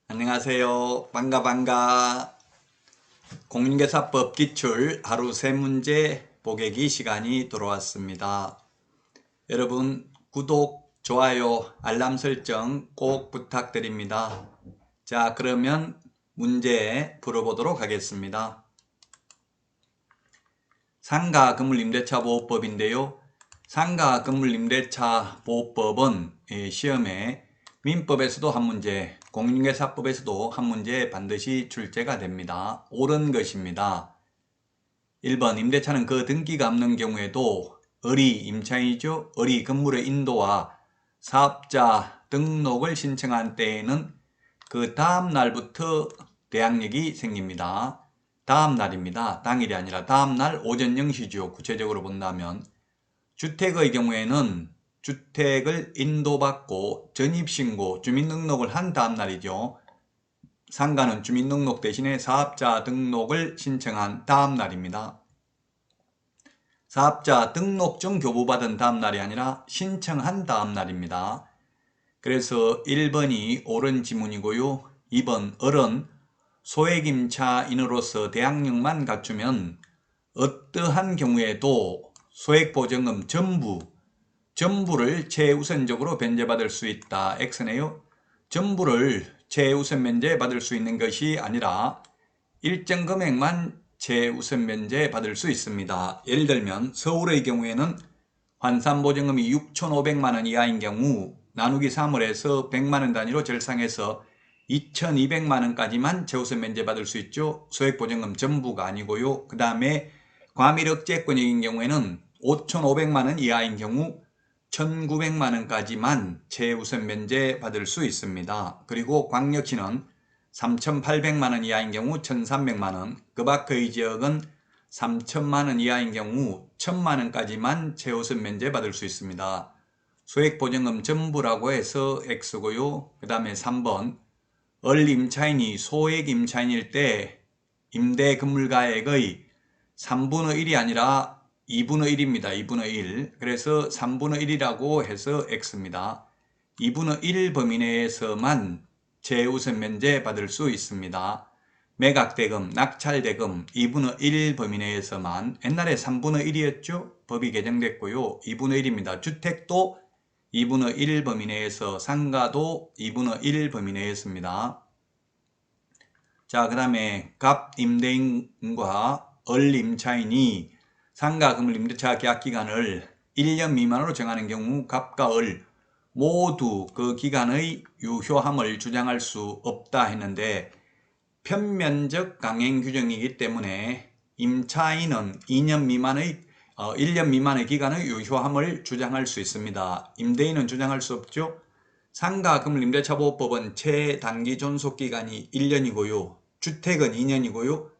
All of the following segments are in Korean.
안녕하세요. 반가. 공인중개사법 기출 하루 3문제 보객이 시간이 돌아왔습니다. 여러분 구독, 좋아요, 알람 설정 꼭 부탁드립니다. 자, 그러면 문제 풀어보도록 하겠습니다. 상가 건물임대차 보호법인데요. 상가 건물임대차 보호법은 시험에 민법에서도 한 문제, 공인중개사법에서도 한 문제 반드시 출제가 됩니다. 옳은 것입니다. 1번 임대차는 그 등기가 없는 경우에도 을이 임차인이죠. 을이 건물의 인도와 사업자 등록을 신청한 때에는 그 다음 날부터 대항력이 생깁니다. 다음 날입니다. 당일이 아니라 다음 날 오전 0시죠. 구체적으로 본다면 주택의 경우에는 주택을 인도받고 전입신고, 주민등록을 한 다음 날이죠. 상가는 주민등록 대신에 사업자 등록을 신청한 다음 날입니다. 사업자 등록증 교부받은 다음 날이 아니라 신청한 다음 날입니다. 그래서 1번이 옳은 지문이고요. 2번 을은 소액임차인으로서 대항력만 갖추면 어떠한 경우에도 소액보증금 전부를 최우선적으로 변제받을 수 있다. X네요. 전부를 최우선 면제받을 수 있는 것이 아니라 일정 금액만 최우선 면제받을 수 있습니다. 예를 들면 서울의 경우에는 환산보증금이 6,500만 원 이하인 경우 나누기 3을 해서 100만 원 단위로 절상해서 2,200만 원까지만 최우선 면제받을 수 있죠. 소액보증금 전부가 아니고요. 그 다음에 과밀억제권인 경우에는 5,500만 원 이하인 경우 1,900만 원까지만 최우선 면제 받을 수 있습니다. 그리고 광역시는 3,800만 원 이하인 경우 1,300만 원, 그 밖의 지역은 3,000만 원 이하인 경우 1,000만 원까지만 최우선 면제 받을 수 있습니다. 소액보증금 전부라고 해서 X고요. 그 다음에 3번 을 임차인이 소액 임차인일 때 임대 건물가액의 3분의 1이 아니라 2분의 1입니다. 2분의 1. 그래서 3분의 1이라고 해서 X입니다. 2분의 1 범위 내에서만 최우선 면제 받을 수 있습니다. 매각대금, 낙찰대금 2분의 1 범위 내에서만. 옛날에 3분의 1이었죠? 법이 개정됐고요. 2분의 1입니다. 주택도 2분의 1 범위 내에서, 상가도 2분의 1 범위 내에서입니다. 자, 그 다음에 갑 임대인과 을 임차인이 상가 건물 임대차 계약기간을 1년 미만으로 정하는 경우 갑과 을 모두 그 기간의 유효함을 주장할 수 없다 했는데 편면적 강행 규정이기 때문에 임차인은 1년 미만의 기간의 유효함을 주장할 수 있습니다. 임대인은 주장할 수 없죠. 상가 건물 임대차 보호법은 최단기 존속기간이 1년이고요. 주택은 2년이고요.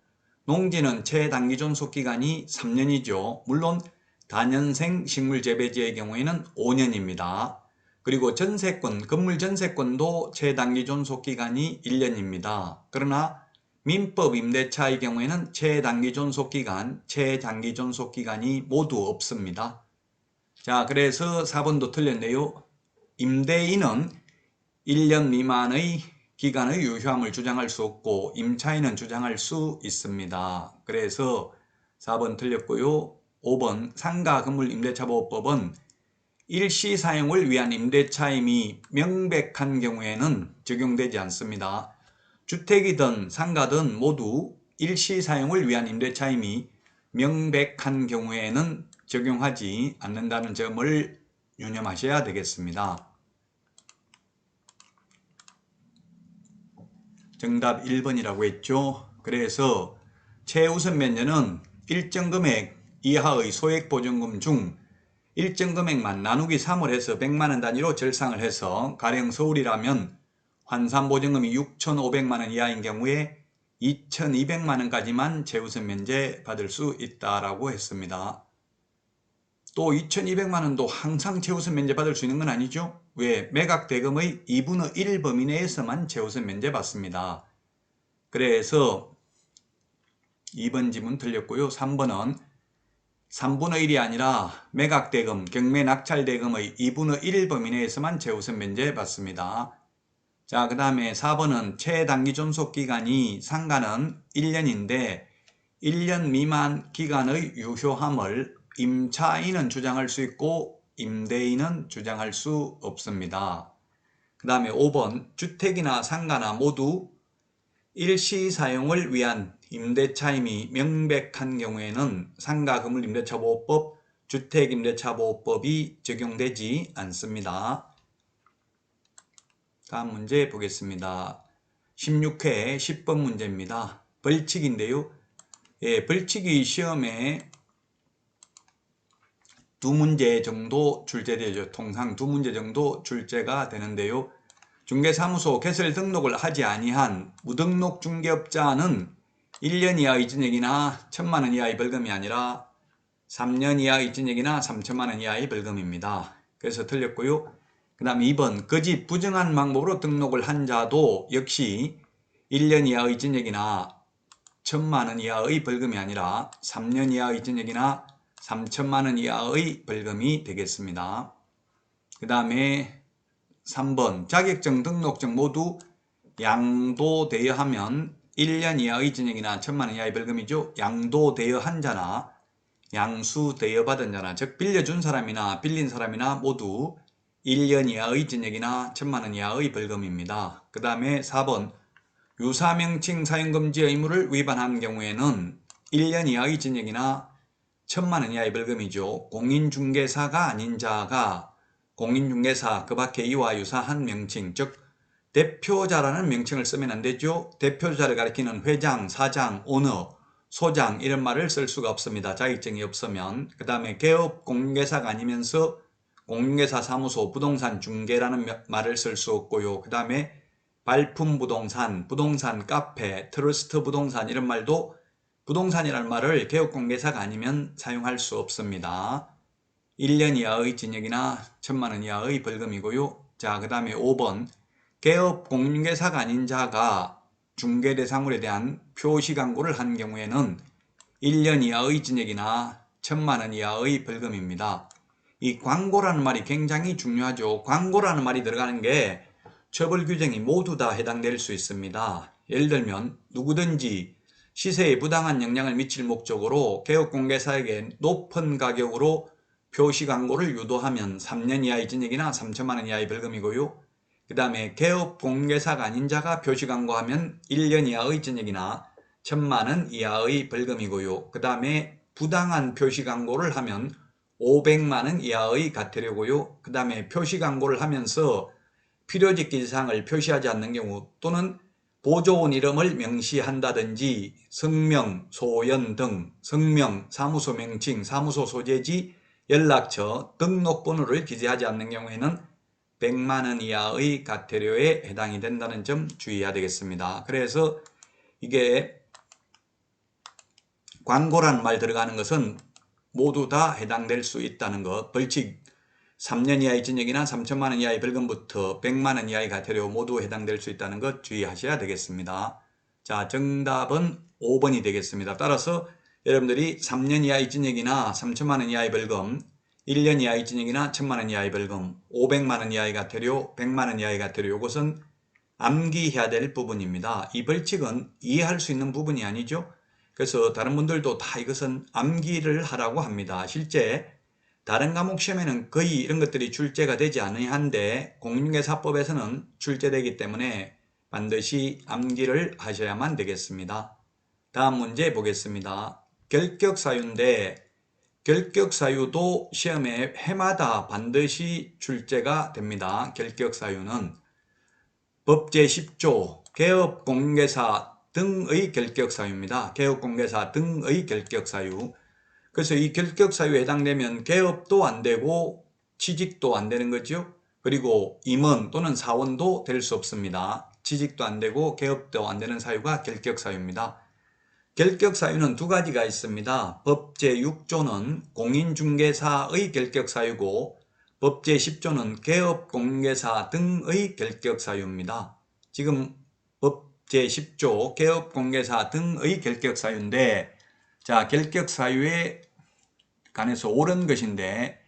농지는 최단기 존속기간이 3년이죠. 물론 다년생 식물재배지의 경우에는 5년입니다. 그리고 전세권, 건물 전세권도 최단기 존속기간이 1년입니다. 그러나 민법 임대차의 경우에는 최단기 존속기간이 모두 없습니다. 자, 그래서 4번도 틀렸네요. 임대인은 1년 미만의 기간의 유효함을 주장할 수 없고 임차인은 주장할 수 있습니다. 그래서 4번 틀렸고요. 5번 상가 건물 임대차 보호법은 일시 사용을 위한 임대차임이 명백한 경우에는 적용되지 않습니다. 주택이든 상가든 모두 일시 사용을 위한 임대차임이 명백한 경우에는 적용하지 않는다는 점을 유념하셔야 되겠습니다. 정답 1번이라고 했죠. 그래서 최우선 면제는 일정 금액 이하의 소액보증금 중 일정 금액만 나누기 3을 해서 100만 원 단위로 절상을 해서 가령 서울이라면 환산보증금이 6,500만 원 이하인 경우에 2,200만 원까지만 최우선 면제 받을 수 있다라고 했습니다. 또 2,200만 원도 항상 최우선 면제 받을 수 있는 건 아니죠. 왜? 매각대금의 2분의 1 범위 내에서만 최우선 면제 받습니다. 그래서 2번 지문 틀렸고요. 3번은 3분의 1이 아니라 매각대금, 경매낙찰대금의 2분의 1 범위 내에서만 최우선 면제받습니다. 자, 그 다음에 4번은 최단기 존속기간이 상가는 1년인데 1년 미만 기간의 유효함을 임차인은 주장할 수 있고 임대인은 주장할 수 없습니다. 그 다음에 5번 주택이나 상가나 모두 일시 사용을 위한 임대차임이 명백한 경우에는 상가건물임대차보호법, 주택임대차보호법이 적용되지 않습니다. 다음 문제 보겠습니다. 16회 10번 문제입니다. 벌칙인데요. 예, 벌칙이 시험에 두 문제 정도 출제되죠. 통상 두 문제 정도 출제가 되는데요. 중개사무소 개설 등록을 하지 아니한 무등록 중개업자는 1년 이하의 징역이나 1,000만 원 이하의 벌금이 아니라 3년 이하의 징역이나 3천만 원 이하의 벌금입니다. 그래서 틀렸고요. 그 다음에 2번 거짓 부정한 방법으로 등록을 한 자도 역시 1년 이하의 징역이나 1,000만 원 이하의 벌금이 아니라 3년 이하의 징역이나 3천만 원 이하의 벌금이 되겠습니다. 그 다음에 3번 자격증, 등록증 모두 양도되어 하면 1년 이하의 징역이나 1,000만 원 이하의 벌금이죠. 양도되어 한 자나 양수되어 받은 자나 즉 빌려준 사람이나 빌린 사람이나 모두 1년 이하의 징역이나 1,000만 원 이하의 벌금입니다. 그 다음에 4번 유사명칭 사용금지 의무를 위반한 경우에는 1년 이하의 징역이나 1,000만 원 이하의 벌금이죠. 공인중개사가 아닌 자가 공인중개사 그 밖에 이와 유사한 명칭 즉 대표자라는 명칭을 쓰면 안 되죠. 대표자를 가리키는 회장, 사장, 오너, 소장 이런 말을 쓸 수가 없습니다. 자격증이 없으면. 그 다음에 개업 공인중개사가 아니면서 공인중개사 사무소, 부동산 중개라는 말을 쓸 수 없고요. 그 다음에 발품 부동산, 부동산 카페, 트러스트 부동산 이런 말도 부동산이라는 말을 개업공개사가 아니면 사용할 수 없습니다. 1년 이하의 징역이나 1,000만 원 이하의 벌금이고요. 자, 그 다음에 5번 개업 공인중개사가 아닌 자가 중개대상물에 대한 표시 광고를 한 경우에는 1년 이하의 징역이나 1,000만 원 이하의 벌금입니다. 이 광고라는 말이 굉장히 중요하죠. 광고라는 말이 들어가는 게 처벌 규정이 모두 다 해당될 수 있습니다. 예를 들면 누구든지 시세에 부당한 영향을 미칠 목적으로 개업공개사에게 높은 가격으로 표시 광고를 유도하면 3년 이하의 징역이나 3천만 원 이하의 벌금이고요. 그 다음에 개업공개사가 아닌 자가 표시 광고하면 1년 이하의 징역이나 1,000만 원 이하의 벌금이고요. 그 다음에 부당한 표시 광고를 하면 500만 원 이하의 과태료고요. 그 다음에 표시 광고를 하면서 필요직기 사항을 표시하지 않는 경우 또는 보조원 이름을 명시한다든지 성명, 소연 등 성명, 사무소 명칭, 사무소 소재지, 연락처, 등록번호를 기재하지 않는 경우에는 100만 원 이하의 과태료에 해당이 된다는 점 주의해야 되겠습니다. 그래서 이게 광고라는 말 들어가는 것은 모두 다 해당될 수 있다는 것, 벌칙 3년 이하의 징역이나 3천만 원 이하의 벌금부터 100만 원 이하의 과태료 모두 해당될 수 있다는 것 주의하셔야 되겠습니다. 자, 정답은 5번이 되겠습니다. 따라서 여러분들이 3년 이하의 징역이나 3천만 원 이하의 벌금, 1년 이하의 징역이나 1,000만 원 이하의 벌금, 500만 원 이하의 과태료, 100만 원 이하의 과태료 이것은 암기해야 될 부분입니다. 이 벌칙은 이해할 수 있는 부분이 아니죠. 그래서 다른 분들도 다 이것은 암기를 하라고 합니다. 실제 다른 과목 시험에는 거의 이런 것들이 출제가 되지 않은데 공인중개사법에서는 출제되기 때문에 반드시 암기를 하셔야만 되겠습니다. 다음 문제 보겠습니다. 결격사유인데 결격사유도 시험에 해마다 반드시 출제가 됩니다. 결격사유는 법 제10조 개업공개사 등의 결격사유입니다. 개업공개사 등의 결격사유. 그래서 이 결격사유에 해당되면 개업도 안 되고 취직도 안 되는 거죠. 그리고 임원 또는 사원도 될 수 없습니다. 취직도 안 되고 개업도 안 되는 사유가 결격사유입니다. 결격사유는 두 가지가 있습니다. 법 제6조는 공인중개사의 결격사유고 법 제10조는 개업공개사 등의 결격사유입니다. 지금 법 제10조 개업공개사 등의 결격사유인데, 자, 결격사유에 관해서 옳은 것인데,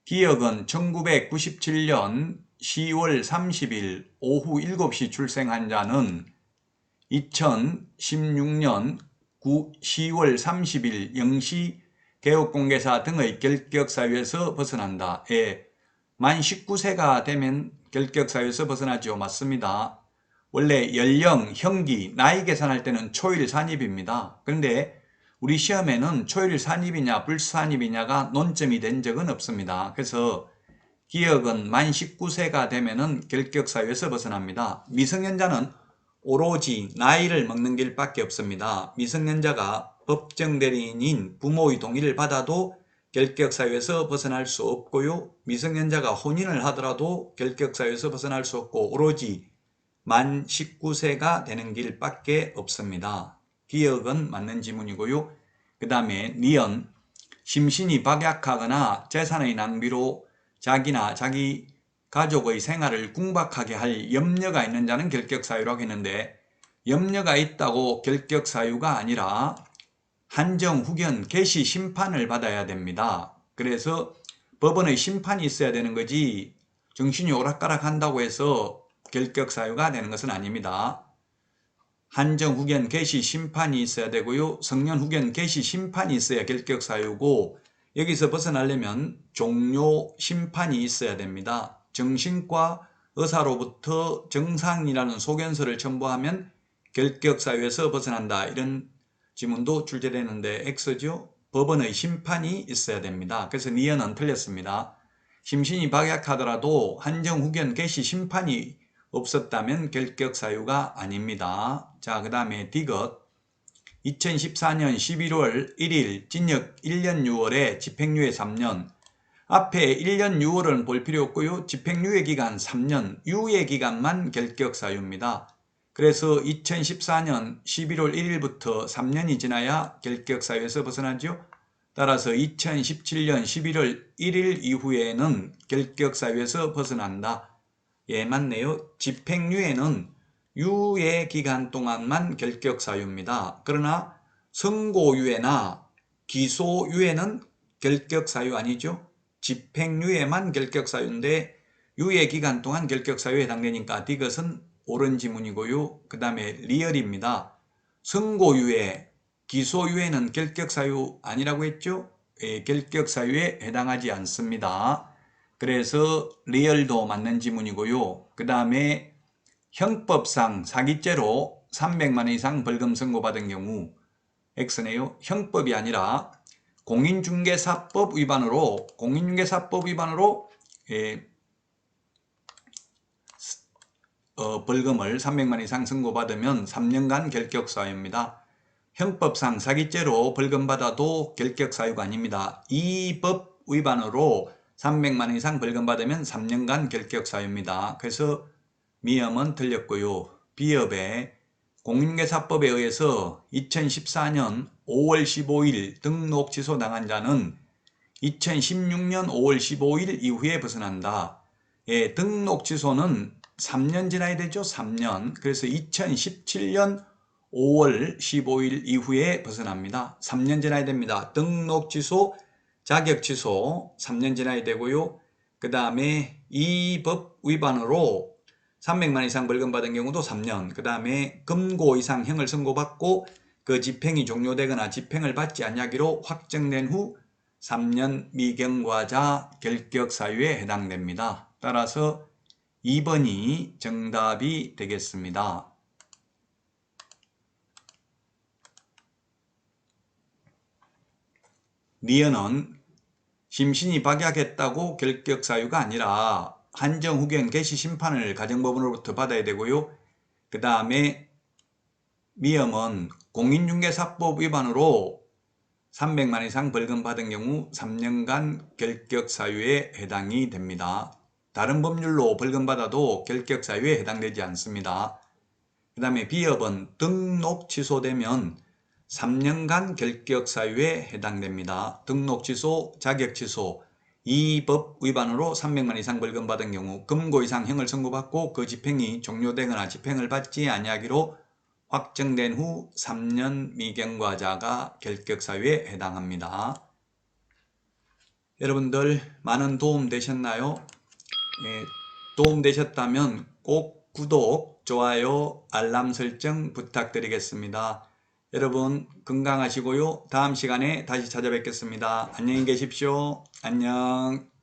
기억은 1997년 10월 30일 오후 7시 출생한 자는 2016년 10월 30일 0시 개업공개사 등의 결격사유에서 벗어난다. 만 19세가 되면 결격사유에서 벗어나죠. 맞습니다. 원래 연령, 형기, 나이 계산할 때는 초일 산입입니다. 그런데 우리 시험에는 초일 산입이냐 불산입이냐가 논점이 된 적은 없습니다. 그래서 기억은 만 19세가 되면은 결격사유에서 벗어납니다. 미성년자는 오로지 나이를 먹는 길밖에 없습니다. 미성년자가 법정 대리인인 부모의 동의를 받아도 결격사유에서 벗어날 수 없고요. 미성년자가 혼인을 하더라도 결격사유에서 벗어날 수 없고 오로지 만 19세가 되는 길밖에 없습니다. 기억은 맞는 지문이고요. 그 다음에 니은, 심신이 박약하거나 재산의 낭비로 자기나 자기 가족의 생활을 궁박하게 할 염려가 있는 자는 결격사유라고 했는데, 염려가 있다고 결격사유가 아니라 한정, 후견, 개시, 심판을 받아야 됩니다. 그래서 법원의 심판이 있어야 되는 거지 정신이 오락가락 한다고 해서 결격사유가 되는 것은 아닙니다. 한정, 후견, 개시, 심판이 있어야 되고요. 성년, 후견, 개시, 심판이 있어야 결격사유고, 여기서 벗어나려면 종료, 심판이 있어야 됩니다. 정신과 의사로부터 정상이라는 소견서를 첨부하면 결격사유에서 벗어난다. 이런 지문도 출제되는데 X죠. 법원의 심판이 있어야 됩니다. 그래서 니은은 틀렸습니다. 심신이 박약하더라도 한정, 후견, 개시, 심판이 없었다면 결격사유가 아닙니다. 자, 그 다음에 디귿. 2014년 11월 1일 징역 1년 6월에 집행유예 3년. 앞에 1년 6월은 볼 필요 없고요. 집행유예 기간 3년, 유예 기간만 결격사유입니다. 그래서 2014년 11월 1일부터 3년이 지나야 결격사유에서 벗어나죠. 따라서 2017년 11월 1일 이후에는 결격사유에서 벗어난다. 예, 맞네요. 집행유예는 유예 기간 동안만 결격사유입니다. 그러나 선고유예나 기소유예는 결격사유 아니죠. 집행유예만 결격사유인데 유예 기간 동안 결격사유에 해당되니까 디귿은 옳은 지문이고요. 그 다음에 리얼입니다. 선고유예, 기소유예는 결격사유 아니라고 했죠? 예, 결격사유에 해당하지 않습니다. 그래서 리얼도 맞는 지문이고요. 그 다음에 형법상 사기죄로 300만 원 이상 벌금 선고받은 경우 X네요. 형법이 아니라 공인중개사법 위반으로 벌금을 300만 원 이상 선고받으면 3년간 결격사유입니다. 형법상 사기죄로 벌금받아도 결격사유가 아닙니다. 이 법 위반으로 300만 원 이상 벌금받으면 3년간 결격사유입니다. 그래서 미음은 틀렸고요. 비읍에 공인중개사법에 의해서 2014년 5월 15일 등록 취소당한 자는 2016년 5월 15일 이후에 벗어난다. 예, 등록 취소는 3년 지나야 되죠. 3년. 그래서 2017년 5월 15일 이후에 벗어납니다. 3년 지나야 됩니다. 등록 취소, 자격 취소 3년 지나야 되고요. 그 다음에 이 법 위반으로 300만 이상 벌금 받은 경우도 3년, 그 다음에 금고 이상 형을 선고받고 그 집행이 종료되거나 집행을 받지 아니하기로 확정된 후 3년 미경과자 결격사유에 해당됩니다. 따라서 2번이 정답이 되겠습니다. 니은은 심신이 박약했다고 결격사유가 아니라 한정, 후견, 개시, 심판을 가정법원으로부터 받아야 되고요. 그 다음에 미음은 공인중개사법 위반으로 300만 이상 벌금 받은 경우 3년간 결격사유에 해당이 됩니다. 다른 법률로 벌금 받아도 결격사유에 해당되지 않습니다. 그 다음에 비읍은 등록 취소되면 3년간 결격사유에 해당됩니다. 등록 취소, 자격 취소, 이 법 위반으로 300만 이상 벌금 받은 경우 금고 이상 형을 선고받고 그 집행이 종료되거나 집행을 받지 아니하기로 확정된 후 3년 미경과자가 결격사유에 해당합니다. 여러분들 많은 도움 되셨나요? 도움 되셨다면 꼭 구독, 좋아요, 알람 설정 부탁드리겠습니다. 여러분 건강하시고요. 다음 시간에 다시 찾아뵙겠습니다. 안녕히 계십시오. 안녕.